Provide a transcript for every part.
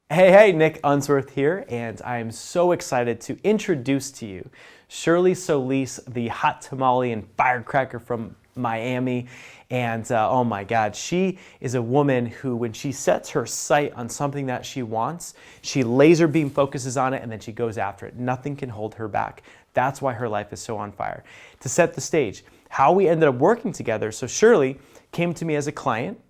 Hey, Nick Unsworth here, and I am so excited to introduce to you Shirley Solis, the hot tamale and firecracker from Miami. And oh my God, she is a woman who, when she sets her sight on something that she wants, she laser beam focuses on it and then she goes after it. Nothing can hold her back. That's why her life is so on fire. To set the stage, how we ended up working together. So Shirley came to me as a client.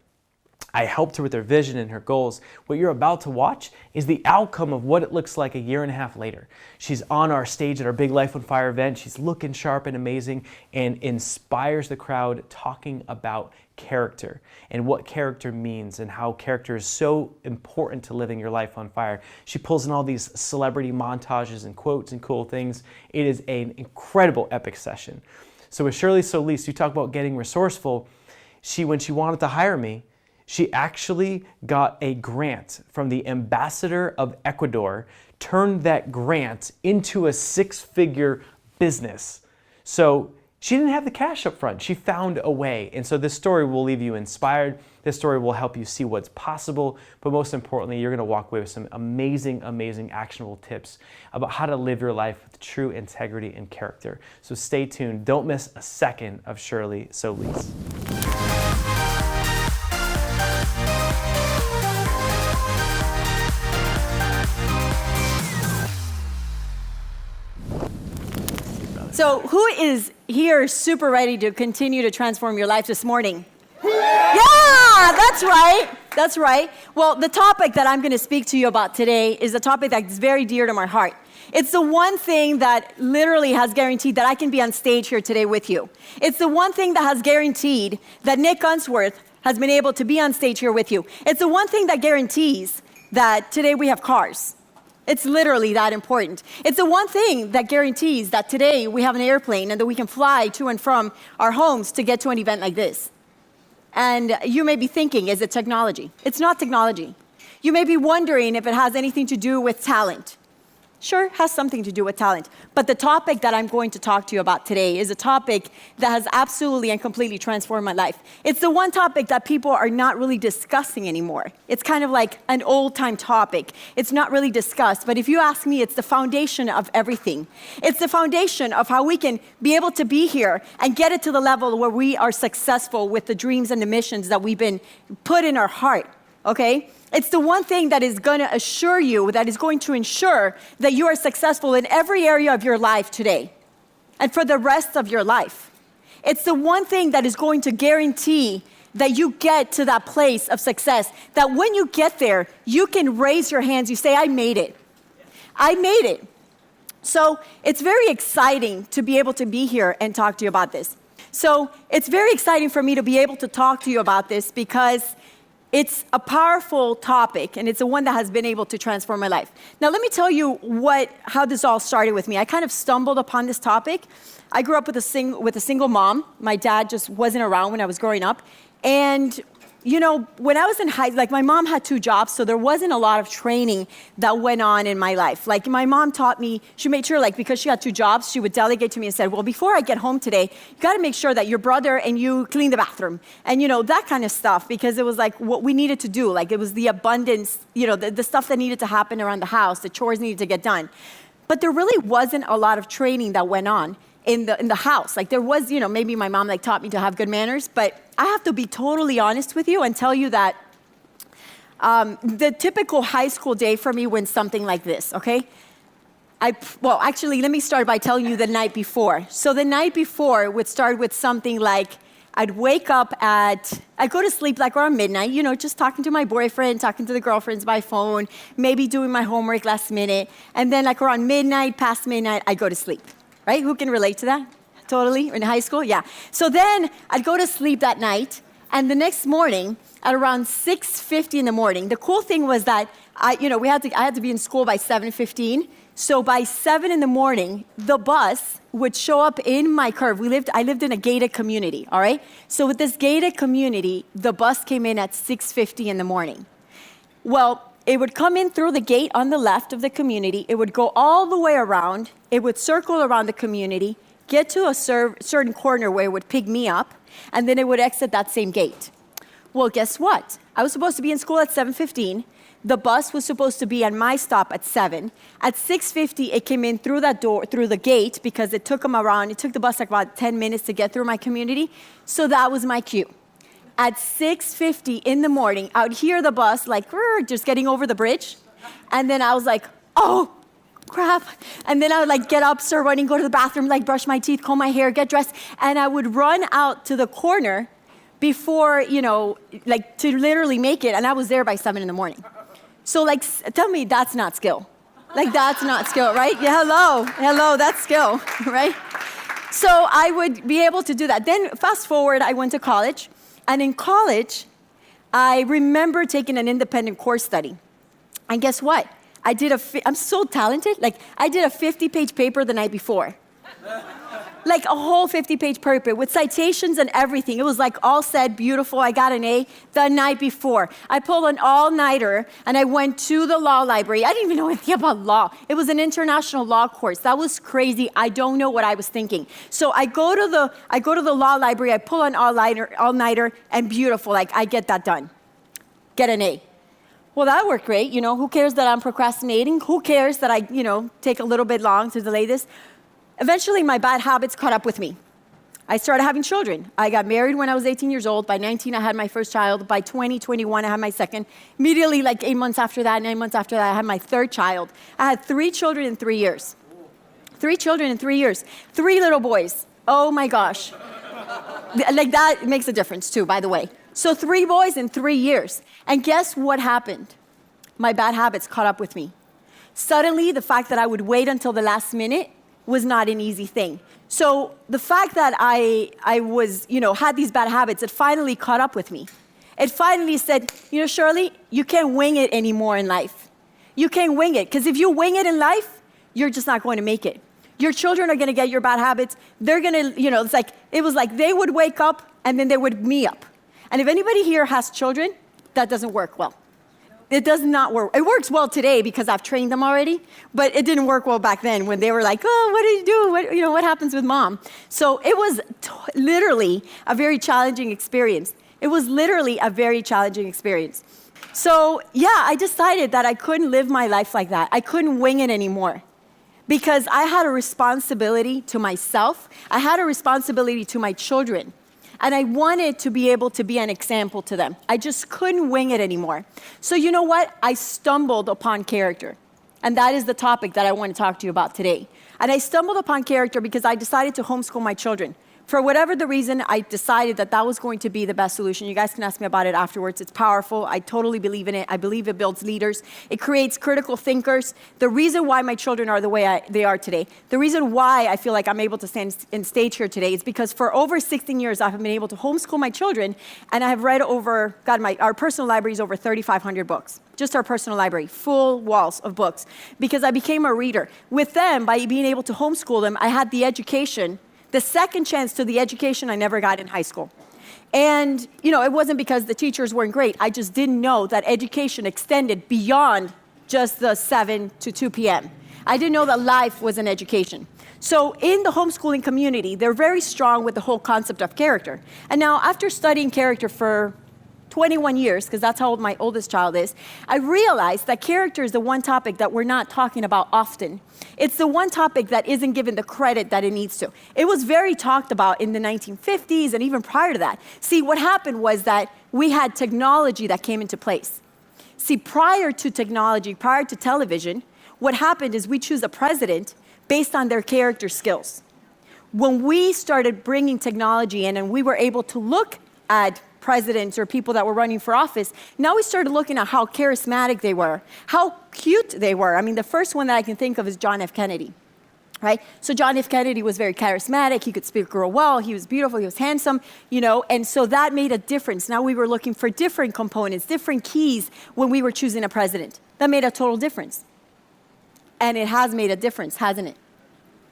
I helped her with her vision and her goals. What you're about to watch is the outcome of what it looks like a year and a half later. She's on our stage at our big Life on Fire event. She's looking sharp and amazing and inspires the crowd talking about character and what character means and how character is so important to living your life on fire. She pulls in all these celebrity montages and quotes and cool things. It is an incredible epic session. So with Shirley Solis, you talk about getting resourceful. When she wanted to hire me, she actually got a grant from the ambassador of Ecuador, turned that grant into a six-figure business. So she didn't have the cash up front. She found a way. And so this story will leave you inspired. This story will help you see what's possible. But most importantly, you're going to walk away with some amazing, amazing actionable tips about how to live your life with true integrity and character. So stay tuned. Don't miss a second of Shirley Solis. So who is here super ready to continue to transform your life this morning? Yeah, that's right. That's right. Well, the topic that I'm going to speak to you about today is a topic that's very dear to my heart. It's the one thing that literally has guaranteed that I can be on stage here today with you. It's the one thing that has guaranteed that Nick Unsworth has been able to be on stage here with you. It's the one thing that guarantees that today we have cars. It's literally that important. It's the one thing that guarantees that today we have an airplane and that we can fly to and from our homes to get to an event like this. And you may be thinking, is it technology? It's not technology. You may be wondering if it has anything to do with talent. Sure, it has something to do with talent. But the topic that I'm going to talk to you about today is a topic that has absolutely and completely transformed my life. It's the one topic that people are not really discussing anymore. It's kind of like an old-time topic. It's not really discussed. But if you ask me, it's the foundation of everything. It's the foundation of how we can be able to be here and get it to the level where we are successful with the dreams and the missions that we've been put in our heart. Okay? It's the one thing that is going to assure you, that is going to ensure that you are successful in every area of your life today and for the rest of your life. It's the one thing that is going to guarantee that you get to that place of success, that when you get there, you can raise your hands, you say, I made it. I made it. So it's very exciting to be able to be here and talk to you about this. So it's very exciting for me to be able to talk to you about this because it's a powerful topic, and it's the one that has been able to transform my life. Now, let me tell you how this all started with me. I kind of stumbled upon this topic. I grew up with a single mom. My dad just wasn't around when I was growing up. And you know, when I was in my mom had 2 jobs, so there wasn't a lot of training that went on in my life. Like, my mom taught me, she made sure, because she had 2 jobs, she would delegate to me and said, well, before I get home today, you got to make sure that your brother and you clean the bathroom. And, that kind of stuff, because it was what we needed to do. It was the abundance, the stuff that needed to happen around the house, the chores needed to get done. But there really wasn't a lot of training that went on in the house. There was, maybe my mom taught me to have good manners, but I have to be totally honest with you and tell you that the typical high school day for me went something like this, okay? Actually, let me start by telling you the night before. So the night before would start with something like, I'd wake up I'd go to sleep around midnight, just talking to my boyfriend, talking to the girlfriends by phone, maybe doing my homework last minute, and then around midnight, past midnight, I'd go to sleep. Right? Who can relate to that? Totally? In high school? Yeah. So then I'd go to sleep that night, and the next morning, at around 6:50 in the morning, the cool thing was that I had to be in school by 7:15. So by 7 in the morning, the bus would show up in my curve. I lived in a gated community, all right? So with this gated community, the bus came in at 6:50 in the morning. Well, it would come in through the gate on the left of the community. It would go all the way around. It would circle around the community, get to a certain corner where it would pick me up, and then it would exit that same gate. Well, guess what? I was supposed to be in school at 7:15. The bus was supposed to be at my stop at 7. At 6:50, it came in through that door, through the gate, because it took the bus like about 10 minutes to get through my community. So that was my cue. At 6:50 in the morning, I would hear the bus like, just getting over the bridge. And then I was like, oh, crap. And then I would like get up, start running, go to the bathroom, like brush my teeth, comb my hair, get dressed. And I would run out to the corner before, like to literally make it. And I was there by 7 in the morning. So like, tell me that's not skill. Like that's not skill, right? Yeah, hello, that's skill, right? So I would be able to do that. Then fast forward, I went to college. And in college, I remember taking an independent course study. And guess what? I'm so talented. Like I did a 50-page paper the night before. Like a whole 50-page paper with citations and everything. It was like all said, beautiful. I got an A the night before. I pulled an all-nighter and I went to the law library. I didn't even know anything about law. It was an international law course. That was crazy. I don't know what I was thinking. So I go to the law library. I pull an all-nighter, and beautiful. Like I get that done. Get an A. Well, that worked great. Who cares that I'm procrastinating? Who cares that I, take a little bit long to delay this? Eventually, my bad habits caught up with me. I started having children. I got married when I was 18 years old. By 19, I had my first child. By 2021, I had my second. Immediately, like 9 months after that, I had my third child. I had 3 children in 3 years. 3 children in 3 years. 3 little boys. Oh my gosh. Like that makes a difference too, by the way. So 3 boys in 3 years. And guess what happened? My bad habits caught up with me. Suddenly, the fact that I would wait until the last minute was not an easy thing. So the fact that I was, had these bad habits, it finally caught up with me. It finally said, Shirley, you can't wing it anymore in life. You can't wing it, because if you wing it in life, you're just not going to make it. Your children are going to get your bad habits. They're going to, it was like they would wake up and then they would me up. And if anybody here has children, that doesn't work well. It does not work. It works well today because I've trained them already, but it didn't work well back then when they were like, oh, what do you do? What happens with mom? So it was literally a very challenging experience. So yeah, I decided that I couldn't live my life like that. I couldn't wing it anymore because I had a responsibility to myself. I had a responsibility to my children. And I wanted to be able to be an example to them. I just couldn't wing it anymore. So you know what? I stumbled upon character. And that is the topic that I want to talk to you about today. And I stumbled upon character because I decided to homeschool my children. For whatever the reason, I decided that that was going to be the best solution. You guys can ask me about it afterwards. It's powerful. I totally believe in it. I believe it builds leaders. It creates critical thinkers. The reason why my children are the way they are today, the reason why I feel like I'm able to stand in stage here today is because for over 16 years, I've been able to homeschool my children, and I have read our personal library is over 3,500 books. Just our personal library, full walls of books, because I became a reader. With them, by being able to homeschool them, I had the education, the second chance to the education I never got in high school. And, it wasn't because the teachers weren't great. I just didn't know that education extended beyond just the 7 to 2 p.m. I didn't know that life was an education. So in the homeschooling community, they're very strong with the whole concept of character. And now, after studying character for 21 years, because that's how old my oldest child is, I realized that character is the one topic that we're not talking about often. It's the one topic that isn't given the credit that it needs to. It was very talked about in the 1950s and even prior to that. See, what happened was that we had technology that came into place. See, prior to technology, prior to television, what happened is we choose a president based on their character skills. When we started bringing technology in and we were able to look at presidents or people that were running for office, now we started looking at how charismatic they were, how cute they were. I mean, the first one that I can think of is John F. Kennedy, right? So John F. Kennedy was very charismatic. He could speak real well. He was beautiful. He was handsome, and so that made a difference. Now we were looking for different components, different keys when we were choosing a president. That made a total difference. And it has made a difference, hasn't it?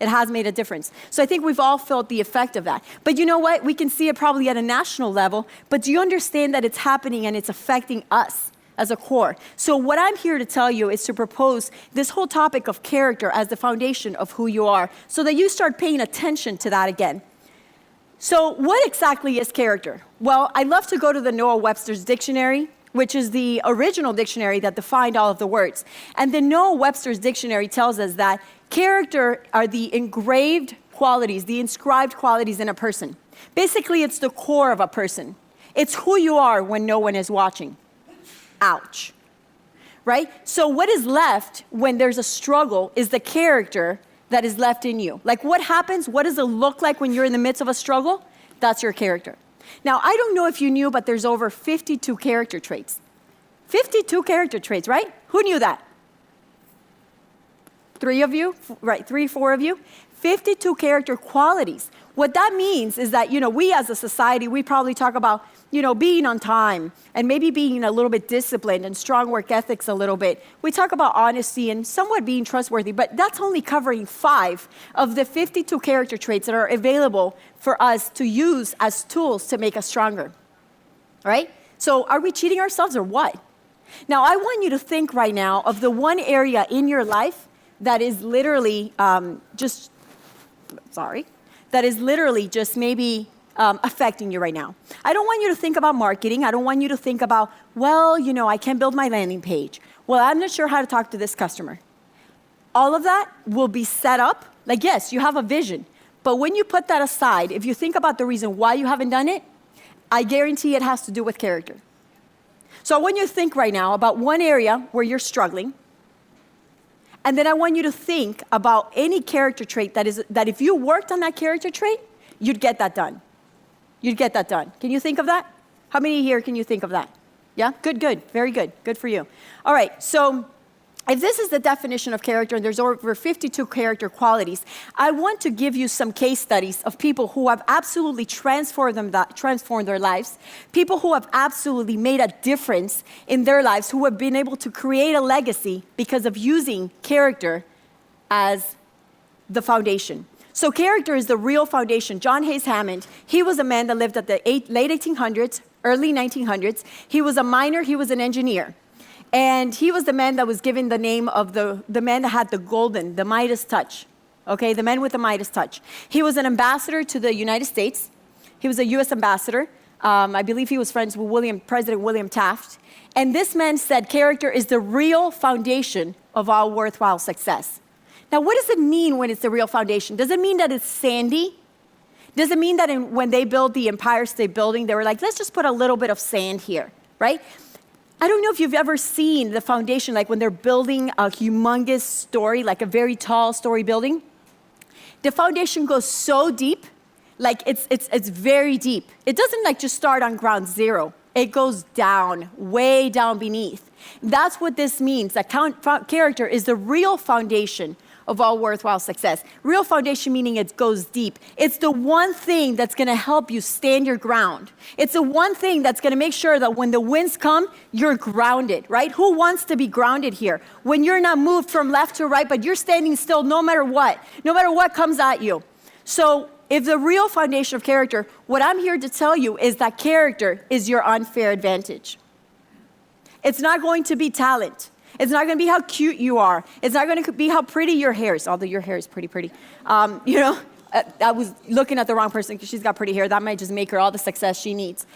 It has made a difference. So I think we've all felt the effect of that. But you know what? We can see it probably at a national level, but do you understand that it's happening and it's affecting us as a core? So what I'm here to tell you is to propose this whole topic of character as the foundation of who you are, so that you start paying attention to that again. So what exactly is character? Well, I love to go to the Noah Webster's dictionary, which is the original dictionary that defined all of the words. And the Noah Webster's dictionary tells us that character are the engraved qualities, the inscribed qualities in a person. Basically, it's the core of a person. It's who you are when no one is watching. Ouch. Right? So what is left when there's a struggle is the character that is left in you. Like what happens? What does it look like when you're in the midst of a struggle? That's your character. Now, I don't know if you knew, but there's over 52 character traits. 52 character traits, right? Who knew that? 3 of you? Right, 3, 4 of you? 52 character qualities. What that means is that, we as a society, we probably talk about, being on time and maybe being a little bit disciplined and strong work ethics a little bit. We talk about honesty and somewhat being trustworthy, but that's only covering 5 of the 52 character traits that are available for us to use as tools to make us stronger. All right? So are we cheating ourselves or what? Now, I want you to think right now of the one area in your life that is literally just maybe affecting you right now. I don't want you to think about marketing. I don't want you to think about, I can't build my landing page. Well, I'm not sure how to talk to this customer. All of that will be set up. Like, yes, you have a vision. But when you put that aside, if you think about the reason why you haven't done it, I guarantee it has to do with character. So I want you to think right now about one area where you're struggling. And then I want you to think about any character trait that if you worked on that character trait, you'd get that done. You'd get that done. Can you think of that? How many here can you think of that? Yeah? Good. Very good. Good for you. All right. So if this is the definition of character, and there's over 52 character qualities, I want to give you some case studies of people who have absolutely transformed their lives, people who have absolutely made a difference in their lives, who have been able to create a legacy because of using character as the foundation. So character is the real foundation. John Hayes Hammond, he was a man that lived at the late 1800s, early 1900s. He was a miner, he was an engineer. And he was the man that was given the name of the man that had the midas touch. Okay, the man with the midas touch. He was an ambassador to the United States. He was a U.S. ambassador. I believe he was friends with President William Taft. And this man said character is the real foundation of all worthwhile success. Now, what does it mean when it's the real foundation? Does it mean that it's sandy? Does it mean that when they built the Empire State Building, they were like, let's just put a little bit of sand here, right? I don't know if you've ever seen the foundation, like when they're building a humongous story, like a very tall story building. The foundation goes so deep, like it's very deep. It doesn't just start on ground zero. It goes down, way down beneath. That's what this means, that character is the real foundation of all worthwhile success. Real foundation meaning it goes deep. It's the one thing that's going to help you stand your ground. It's the one thing that's going to make sure that when the winds come, you're grounded, right? Who wants to be grounded here? When you're not moved from left to right, but you're standing still no matter what comes at you. So if the real foundation of character, what I'm here to tell you is that character is your unfair advantage. It's not going to be talent. It's not going to be how cute you are. It's not going to be how pretty your hair is, although your hair is pretty. I was looking at the wrong person because she's got pretty hair. That might just make her all the success she needs.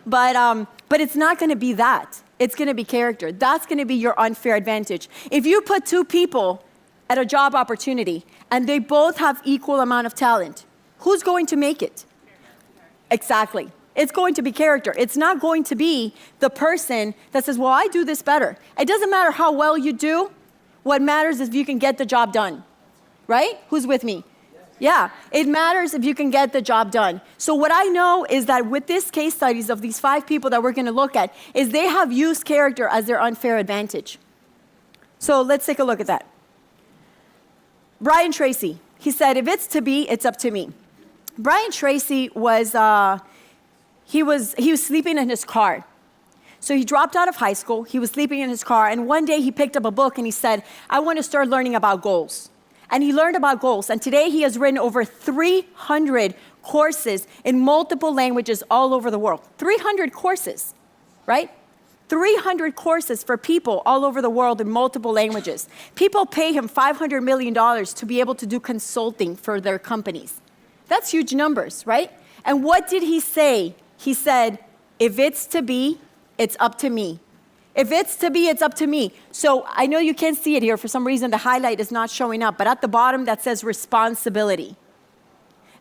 But it's not going to be that. It's going to be character. That's going to be your unfair advantage. If you put 2 people at a job opportunity and they both have equal amount of talent, who's going to make it? Exactly. It's going to be character. It's not going to be the person that says, well, I do this better. It doesn't matter how well you do. What matters is if you can get the job done, right? Who's with me? Yeah, it matters if you can get the job done. So what I know is that with these case studies of these 5 people that we're going to look at, is they have used character as their unfair advantage. So let's take a look at that. Brian Tracy, he said, if it's to be, it's up to me. Brian Tracy was... He was sleeping in his car. So he dropped out of high school. He was sleeping in his car. And one day he picked up a book and he said, I want to start learning about goals. And he learned about goals. And today he has written over 300 courses in multiple languages all over the world. 300 courses, right? 300 courses for people all over the world in multiple languages. People pay him $500 million to be able to do consulting for their companies. That's huge numbers, right? And what did he say? He said, if it's to be, it's up to me. If it's to be, it's up to me. So I know you can't see it here. For some reason, the highlight is not showing up. But at the bottom, that says responsibility.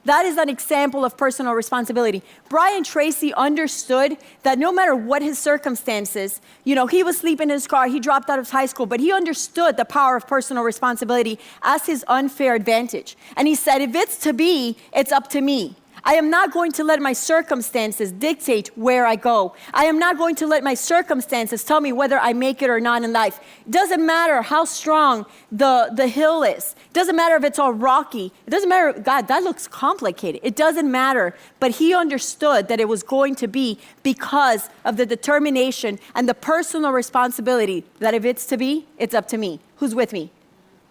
That is an example of personal responsibility. Brian Tracy understood that no matter what his circumstances, he was sleeping in his car, he dropped out of high school, but he understood the power of personal responsibility as his unfair advantage. And he said, if it's to be, it's up to me. I am not going to let my circumstances dictate where I go. I am not going to let my circumstances tell me whether I make it or not in life. It doesn't matter how strong the hill is. It doesn't matter if it's all rocky. It doesn't matter, God, that looks complicated. It doesn't matter. But he understood that it was going to be because of the determination and the personal responsibility that if it's to be, it's up to me. Who's with me?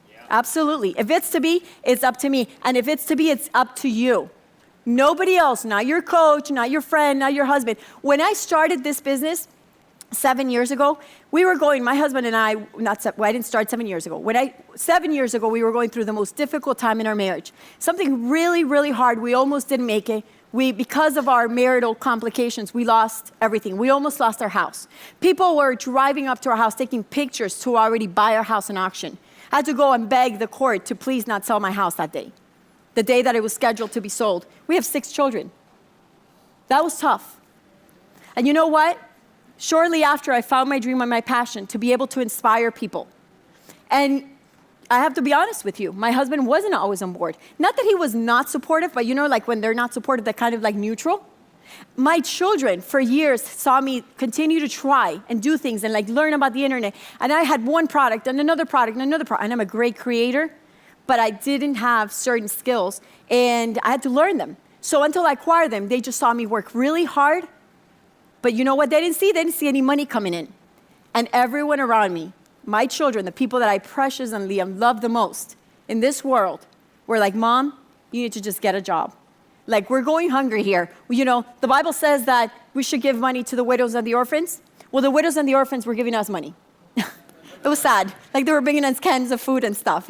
Yeah. Absolutely. If it's to be, it's up to me. And if it's to be, it's up to you. Nobody else, not your coach, not your friend, not your husband. When I started this business 7 years ago, we were going, my husband and I didn't start 7 years ago. 7 years ago, we were going through the most difficult time in our marriage. Something really, really hard. We almost didn't make it. Because of our marital complications, we lost everything. We almost lost our house. People were driving up to our house, taking pictures to already buy our house in auction. I had to go and beg the court to please not sell my house that day. The day that it was scheduled to be sold. We have 6 children. That was tough. And you know what? Shortly after, I found my dream and my passion to be able to inspire people. And I have to be honest with you, my husband wasn't always on board. Not that he was not supportive, but like when they're not supportive, they're kind of like neutral. My children for years saw me continue to try and do things and learn about the internet. And I had one product and another product and another product. And I'm a great creator. But I didn't have certain skills, and I had to learn them. So until I acquired them, they just saw me work really hard. But you know what they didn't see? They didn't see any money coming in. And everyone around me, my children, the people that I preciously love the most in this world, were like, Mom, you need to just get a job. We're going hungry here. The Bible says that we should give money to the widows and the orphans. Well, the widows and the orphans were giving us money. It was sad. They were bringing us cans of food and stuff,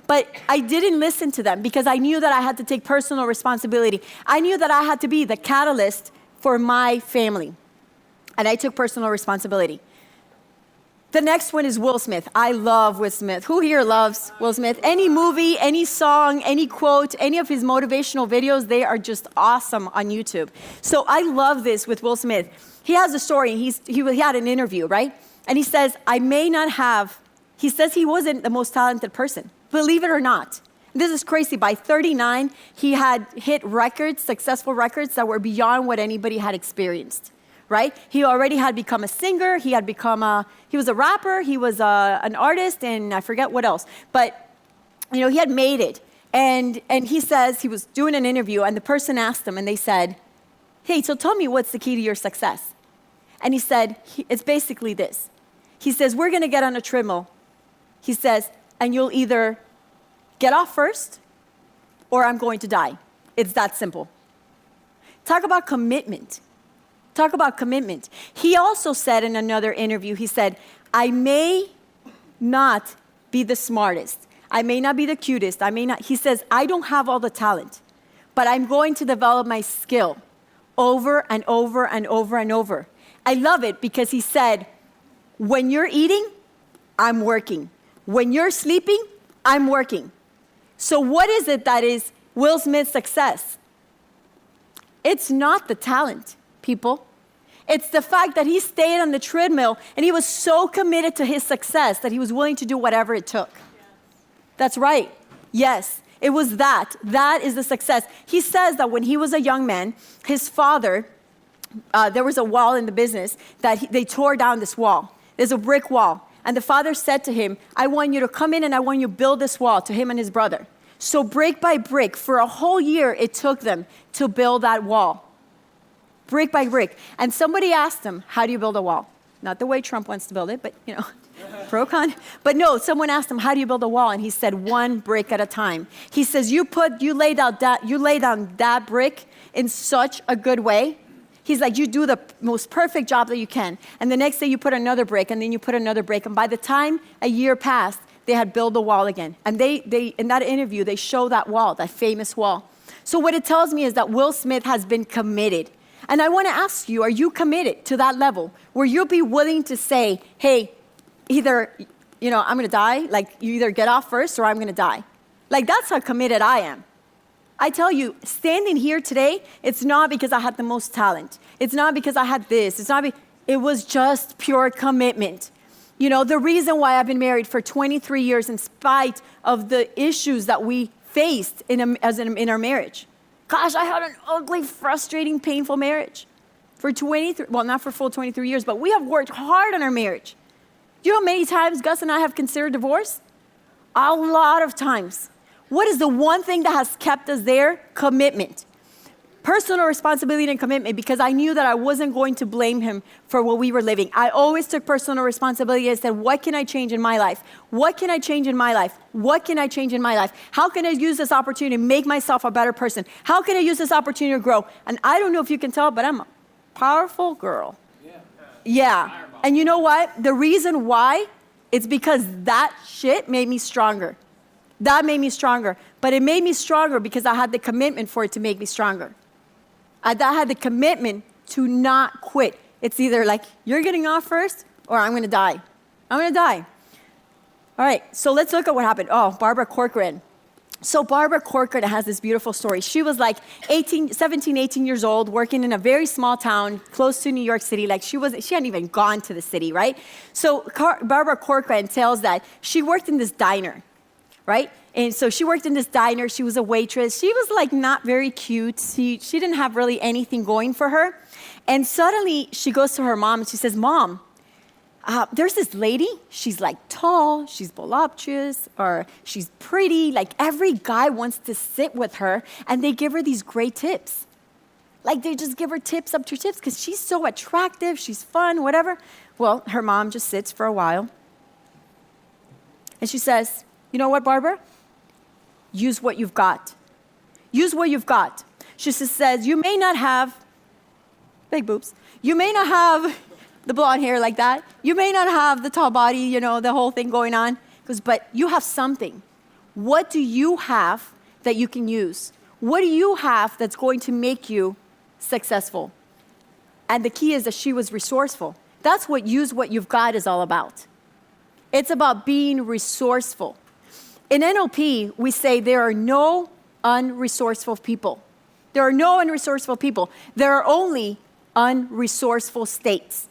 But I didn't listen to them because I knew that I had to take personal responsibility. I knew that I had to be the catalyst for my family. And I took personal responsibility. The next one is Will Smith. I love Will Smith. Who here loves Will Smith? Any movie, any song, any quote, any of his motivational videos, they are just awesome on YouTube. So I love this with Will Smith. He has a story. He had an interview, right? And he says, he says he wasn't the most talented person. Believe it or not. This is crazy. By 39, he had hit successful records that were beyond what anybody had experienced, right? He already had become a singer. He was a rapper. He was an artist, and I forget what else. But, he had made it. And he says he was doing an interview, and the person asked him, and they said, hey, so tell me what's the key to your success? And he said, it's basically this. He says, we're going to get on a treadmill. He says, and you'll either get off first or I'm going to die. It's that simple. Talk about commitment. He also said in another interview, he said, I may not be the smartest. I may not be the cutest. He says, I don't have all the talent, but I'm going to develop my skill over and over and over and over. I love it because he said, when you're eating, I'm working. When you're sleeping, I'm working. So what is it that is Will Smith's success? It's not the talent, people. It's the fact that he stayed on the treadmill and he was so committed to his success that he was willing to do whatever it took. That's right. Yes, it was that. That is the success. He says that when he was a young man, his father, there was a wall in the business that they tore down this wall. There's a brick wall. And the father said to him, I want you to come in and I want you to build this wall, to him and his brother. So brick by brick, for a whole year, it took them to build that wall. Brick by brick. And somebody asked him, how do you build a wall? Not the way Trump wants to build it, but pro con. But no, someone asked him, how do you build a wall? And he said, one brick at a time. He says, you lay down that brick in such a good way. He's like, you do the most perfect job that you can. And the next day you put another brick, and then you put another brick. And by the time a year passed, they had built the wall again. And they in that interview, they show that wall, that famous wall. So what it tells me is that Will Smith has been committed. And I want to ask you, are you committed to that level where you'll be willing to say, hey, either, I'm going to die, like you either get off first or I'm going to die. Like that's how committed I am. I tell you, standing here today, it's not because I had the most talent. It's not because I had this. It was just pure commitment. The reason why I've been married for 23 years in spite of the issues that we faced in our marriage. Gosh, I had an ugly, frustrating, painful marriage for 23, well, not for full 23 years, but we have worked hard on our marriage. You know how many times Gus and I have considered divorce? A lot of times. What is the one thing that has kept us there? Commitment. Personal responsibility and commitment, because I knew that I wasn't going to blame him for what we were living. I always took personal responsibility and said, what can I change in my life? What can I change in my life? What can I change in my life? How can I use this opportunity to make myself a better person? How can I use this opportunity to grow? And I don't know if you can tell, but I'm a powerful girl. Yeah. And you know what? The reason why, it's because that shit made me stronger. That made me stronger. But it made me stronger because I had the commitment for it to make me stronger. I had the commitment to not quit. It's either like, you're getting off first, or I'm going to die. I'm going to die. All right, so let's look at what happened. Oh, Barbara Corcoran. So Barbara Corcoran has this beautiful story. She was like 17, 18 years old, working in a very small town close to New York City. Like she hadn't even gone to the city, right? So Barbara Corcoran tells that she worked in this diner, right? And so she worked in this diner. She was a waitress. She was like not very cute. She didn't have really anything going for her. And suddenly she goes to her mom and she says, Mom, there's this lady. She's like tall, she's voluptuous, or she's pretty. Like every guy wants to sit with her and they give her these great tips. Like they just give her tips up to tips because she's so attractive, she's fun, whatever. Well, her mom just sits for a while. And she says, you know what, Barbara? Use what you've got. Use what you've got. She says, you may not have big boobs. You may not have the blonde hair like that. You may not have the tall body, the whole thing going on. But you have something. What do you have that you can use? What do you have that's going to make you successful? And the key is that she was resourceful. That's what use what you've got is all about. It's about being resourceful. In NLP, we say there are no unresourceful people. There are no unresourceful people. There are only unresourceful states.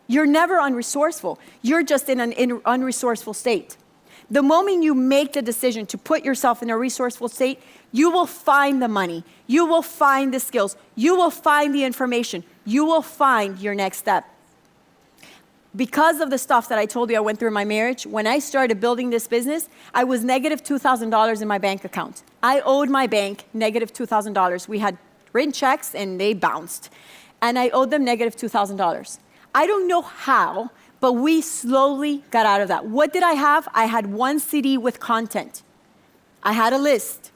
You're never unresourceful. You're just in an unresourceful state. The moment you make the decision to put yourself in a resourceful state, you will find the money. You will find the skills. You will find the information. You will find your next step. Because of the stuff that I told you I went through in my marriage, when I started building this business, I was negative $2,000 in my bank account. I owed my bank negative $2,000. We had written checks and they bounced. And I owed them negative $2,000. I don't know how, but we slowly got out of that. What did I have? I had one CD with content. I had a list.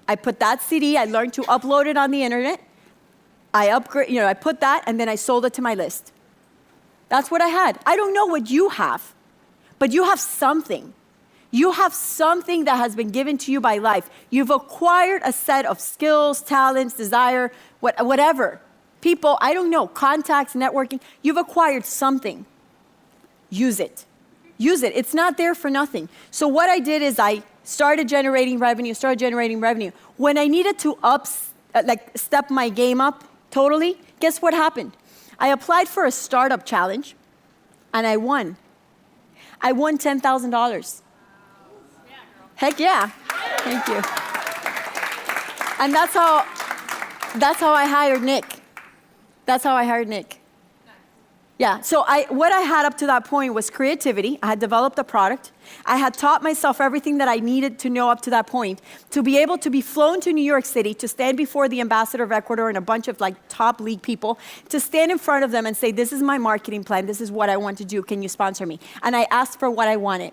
I put that CD, I learned to upload it on the internet. I put that and then I sold it to my list. That's what I had. I don't know what you have, but you have something. You have something that has been given to you by life. You've acquired a set of skills, talents, desire, whatever. People, I don't know, contacts, networking. You've acquired something. Use it. Use it. It's not there for nothing. So what I did is I started generating revenue. When I needed to step my game up totally, guess what happened? I applied for a startup challenge, and I won. I won $10,000. Heck yeah. Thank you. And that's how I hired Nick. Yeah, so what I had up to that point was creativity. I had developed a product. I had taught myself everything that I needed to know up to that point to be able to be flown to New York City, to stand before the ambassador of Ecuador and a bunch of top league people, to stand in front of them and say, this is my marketing plan. This is what I want to do. Can you sponsor me? And I asked for what I wanted.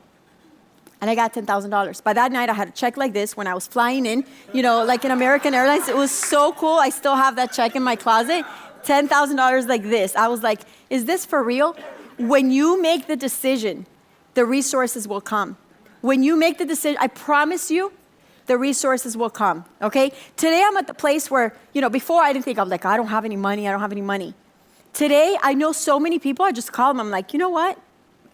And I got $10,000. By that night, I had a check like this when I was flying in, like in American Airlines. It was so cool. I still have that check in my closet. $10,000 like this. I was like, is this for real? When you make the decision, the resources will come. When you make the decision, I promise you, the resources will come, okay? Today I'm at the place where, before I didn't think, I'm like, I don't have any money. Today, I know so many people, I just call them, I'm like, you know what?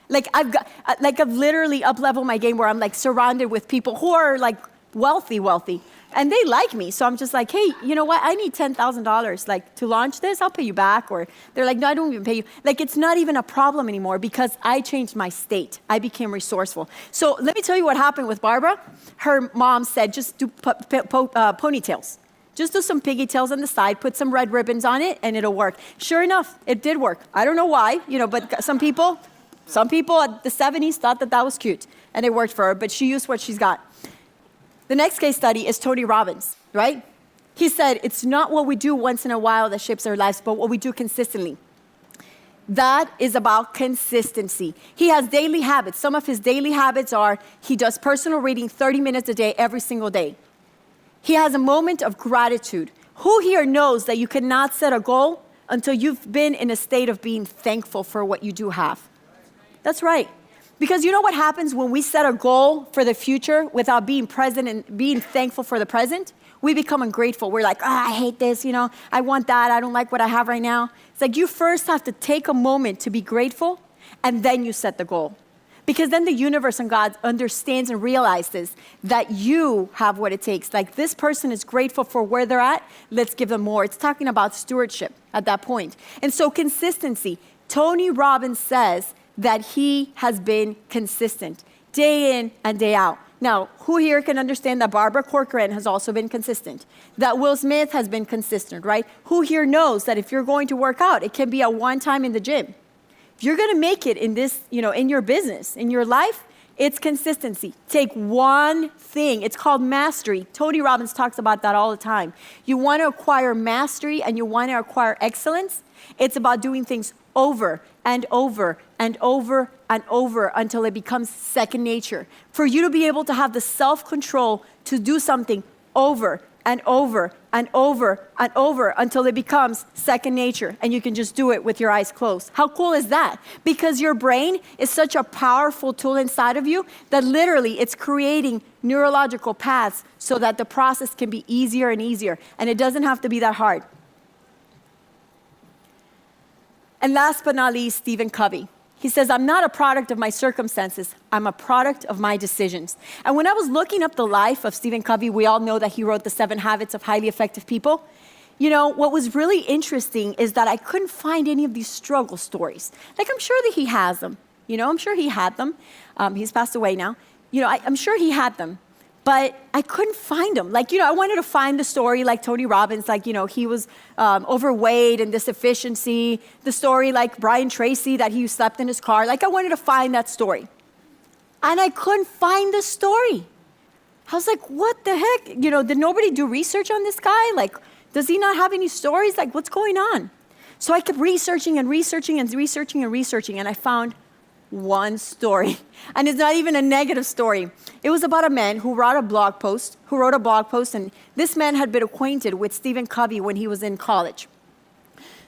Like I've literally up-leveled my game where I'm like surrounded with people who are like wealthy. And they like me, so I'm just like, hey, you know what? I need $10,000, like, to launch this. I'll pay you back. Or they're like, no, I don't even pay you. Like, it's not even a problem anymore because I changed my state. I became resourceful. So let me tell you what happened with Barbara. Her mom said, just do ponytails. Just do some pigtails on the side, put some red ribbons on it, and it'll work. Sure enough, it did work. I don't know why, but some people at the 70s thought that was cute, and it worked for her, but she used what she's got. The next case study is Tony Robbins, right? He said, it's not what we do once in a while that shapes our lives, but what we do consistently. That is about consistency. He has daily habits. Some of his daily habits are he does personal reading 30 minutes a day, every single day. He has a moment of gratitude. Who here knows that you cannot set a goal until you've been in a state of being thankful for what you do have? That's right. Because you know what happens when we set a goal for the future without being present and being thankful for the present? We become ungrateful. We're like, I hate this, I want that, I don't like what I have right now. It's like you first have to take a moment to be grateful, and then you set the goal. Because then the universe and God understands and realizes that you have what it takes. Like, this person is grateful for where they're at, let's give them more. It's talking about stewardship at that point. And so consistency. Tony Robbins says that he has been consistent day in and day out. Now, who here can understand that Barbara Corcoran has also been consistent? That Will Smith has been consistent, right? Who here knows that if you're going to work out, it can be a one time in the gym? If you're going to make it in this, in your business, in your life, it's consistency. Take one thing. It's called mastery. Tony Robbins talks about that all the time. You want to acquire mastery and you want to acquire excellence. It's about doing things over and over and over and over until it becomes second nature. For you to be able to have the self-control to do something over and over and over and over until it becomes second nature, and you can just do it with your eyes closed. How cool is that? Because your brain is such a powerful tool inside of you that literally it's creating neurological paths so that the process can be easier and easier, and it doesn't have to be that hard. And last but not least, Stephen Covey. He says, I'm not a product of my circumstances. I'm a product of my decisions. And when I was looking up the life of Stephen Covey, we all know that he wrote The 7 Habits of Highly Effective People. What was really interesting is that I couldn't find any of these struggle stories. Like, I'm sure that he has them. I'm sure he had them. He's passed away now. I'm sure he had them. But I couldn't find them. Like, I wanted to find the story like Tony Robbins, like, he was overweight and this efficiency. The story like Brian Tracy that he slept in his car. Like, I wanted to find that story. And I couldn't find the story. I was like, what the heck? Did nobody do research on this guy? Like, does he not have any stories? Like, what's going on? So I kept researching, and I found one story. And it's not even a negative story. It was about a man who wrote a blog post, and this man had been acquainted with Stephen Covey when he was in college.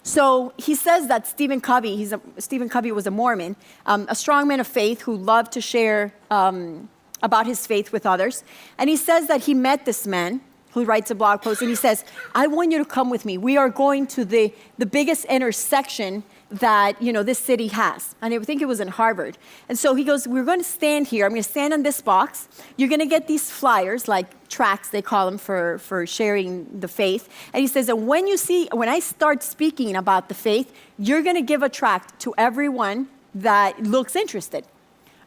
So he says that Stephen Covey was a Mormon, a strong man of faith who loved to share about his faith with others. And he says that he met this man who writes a blog post, and he says, I want you to come with me. We are going to the biggest intersection that this city has. And I think it was in Harvard. And so he goes, we're going to stand here. I'm going to stand on this box. You're going to get these flyers, like tracts, they call them, for sharing the faith. And he says, and when I start speaking about the faith, you're going to give a tract to everyone that looks interested.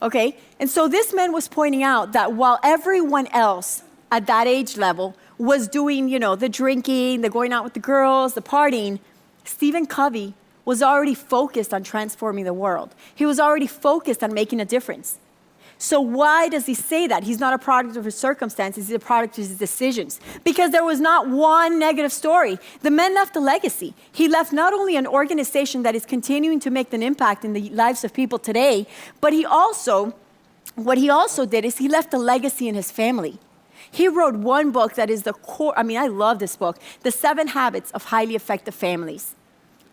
Okay? And so this man was pointing out that while everyone else at that age level was doing, the drinking, the going out with the girls, the partying, Stephen Covey was already focused on transforming the world. He was already focused on making a difference. So why does he say that? He's not a product of his circumstances, he's a product of his decisions. Because there was not one negative story. The man left a legacy. He left not only an organization that is continuing to make an impact in the lives of people today, but what he also did is he left a legacy in his family. He wrote one book that is the core, I love this book, The 7 Habits of Highly Effective Families.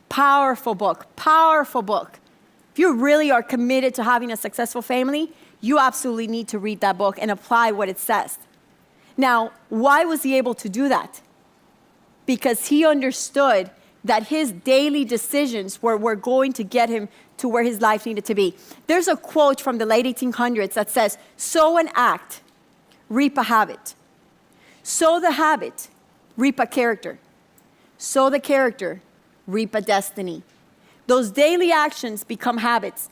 Powerful book. If you really are committed to having a successful family, you absolutely need to read that book and apply what it says. Now, why was he able to do that? Because he understood that his daily decisions were going to get him to where his life needed to be. There's a quote from the late 1800s that says, sow an act, reap a habit. Sow the habit, reap a character. Sow the character, reap a destiny. Those daily actions become habits.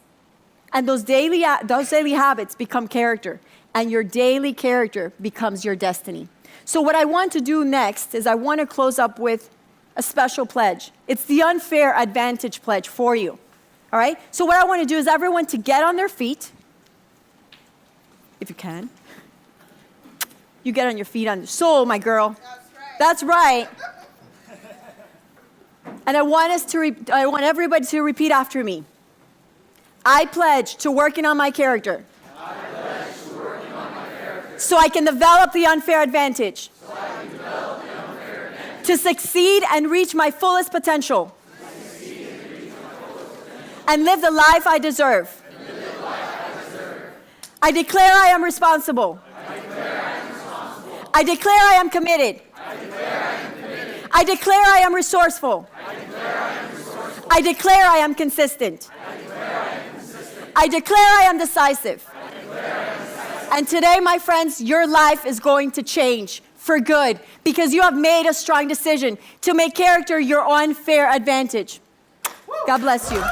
And those daily habits become character. And your daily character becomes your destiny. So what I want to do next is I want to close up with a special pledge. It's the unfair advantage pledge for you. All right? So what I want to do is everyone to get on their feet, if you can. You get on your feet on the soul, my girl. That's right. And I want everybody to repeat after me. I pledge to working on my character. I pledge to working on my character. So I can develop the unfair advantage. So I can develop the unfair advantage. To succeed and reach my fullest potential. And live the life I deserve. I declare I am responsible. I declare I am committed. I declare I am resourceful. I declare I am consistent. I declare I am decisive. And today, my friends, your life is going to change for good because you have made a strong decision to make character your unfair advantage. God bless you.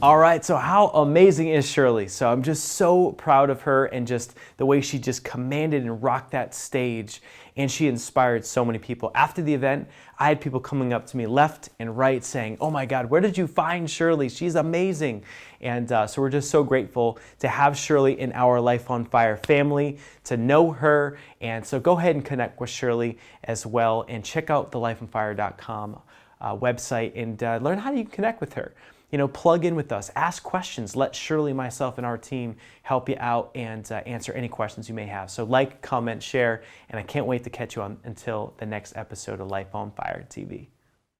All right, so how amazing is Shirley? So I'm just so proud of her and just the way she just commanded and rocked that stage, and she inspired so many people. After the event, I had people coming up to me left and right saying, oh my God, where did you find Shirley? She's amazing. And so we're just so grateful to have Shirley in our Life on Fire family, to know her. And so go ahead and connect with Shirley as well and check out the lifeonfire.com website and learn how you can connect with her. You know, plug in with us, ask questions, let Shirley, myself, and our team help you out and answer any questions you may have. So like, comment, share, and I can't wait to catch you on until the next episode of Life on Fire TV.